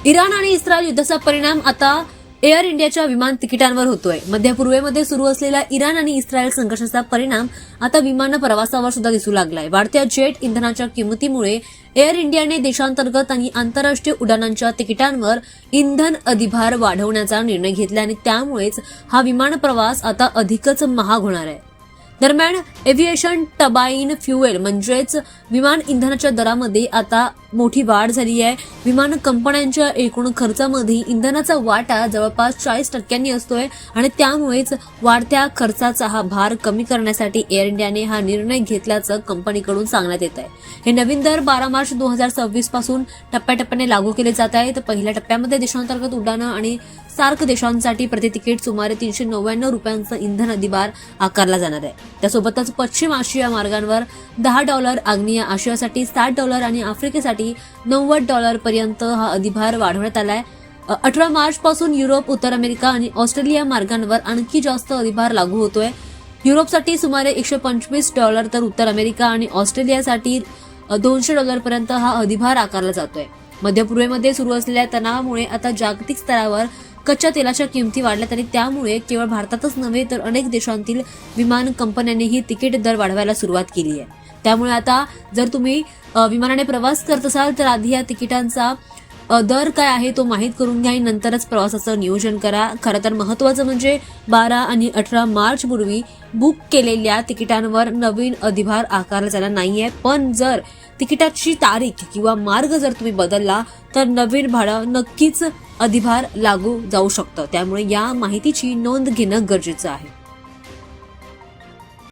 Iran आणि Israel युद्धाचा परिणाम आता एअर इंडियाच्या विमान तिकिटांवर होतोय। मध्य पूर्वेमध्ये सुरू असलेल्या इराण आणि इस्रायल संघर्षाचा परिणाम आता विमान प्रवासावर सुद्धा दिसू लागलाय। वाढत्या जेट इंधनाच्या किमतीमुळे एअर इंडियाने देशांतर्गत आणि आंतरराष्ट्रीय उड्डाणांच्या तिकिटांवर इंधन अधिभार वाढवण्याचा निर्णय घेतला आणि त्यामुळेच हा विमान प्रवास आता अधिकच महाग होणार आहे। दरम्यान एव्हिएशन टर्बाइन फ्युएल म्हणजेच विमान इंधनाच्या दरामध्ये आता मोठी वाढ झाली आहे। विमान कंपन्यांच्या एकूण खर्चामध्ये इंधनाचा वाटा जवळपास 40% असतोय आणि त्यामुळेच वाढत्या खर्चाचा हा भार कमी करण्यासाठी एअर इंडियाने हा निर्णय घेतल्याचं कंपनीकडून सांगण्यात येत आहे। हे नवीन दर 12 मार्च 2026 पासून टप्प्याटप्प्याने लागू केले जात आहेत। पहिल्या टप्प्यामध्ये देशांतर्गत उड्डाणं आणि सार्क देशांसाठी प्रति तिकीट सुमारे 399 रुपयांचा इंधन अधिभार आकारला जाणार आहे। त्यासोबतच पश्चिम आशिया मार्गांवर $10, आग्नेय आशियासाठी $60 आणि आफ्रिकेसाठी $90 पर्यंत हा अधिभार वाढवण्यात आलाय। 18 मार्च पासून युरोप, उत्तर अमेरिका आणि ऑस्ट्रेलिया मार्गांवर आणखी जास्त अधिभार लागू होतोय। युरोपसाठी सुमारे $125 तर उत्तर अमेरिका आणि ऑस्ट्रेलियासाठी $200 पर्यंत हा अधिभार आकारला जातोय। मध्य पूर्वेमध्ये सुरू असलेल्या तणावामुळे आता जागतिक स्तरावर कच्च्या तेलाच्या किमती वाढल्यात आणि त्यामुळे केवळ भारतातच नव्हे तर अनेक देशांतील विमान कंपन्यांनीही तिकीट दर वाढवायला सुरुवात केली आहे। त्यामुळे आता जर तुम्ही विमानाने प्रवास करत असाल तर आधी या तिकिटांचा दर काय आहे तो माहीत करून घ्या आणि नंतरच प्रवासाचं नियोजन करा। खरं तर महत्त्वाचं म्हणजे 12 आणि 18 मार्च पूर्वी बुक केलेल्या तिकिटांवर नवीन अधिभार आकारला जाणार नाहीये, पण जर तिकिटाची तारीख किंवा मार्ग जर तुम्ही बदलला तर नवीन भाडं नक्कीच अधिभार लागू जाऊ शकतं। त्यामुळे या माहितीची नोंद घेणं गरजेचं आहे।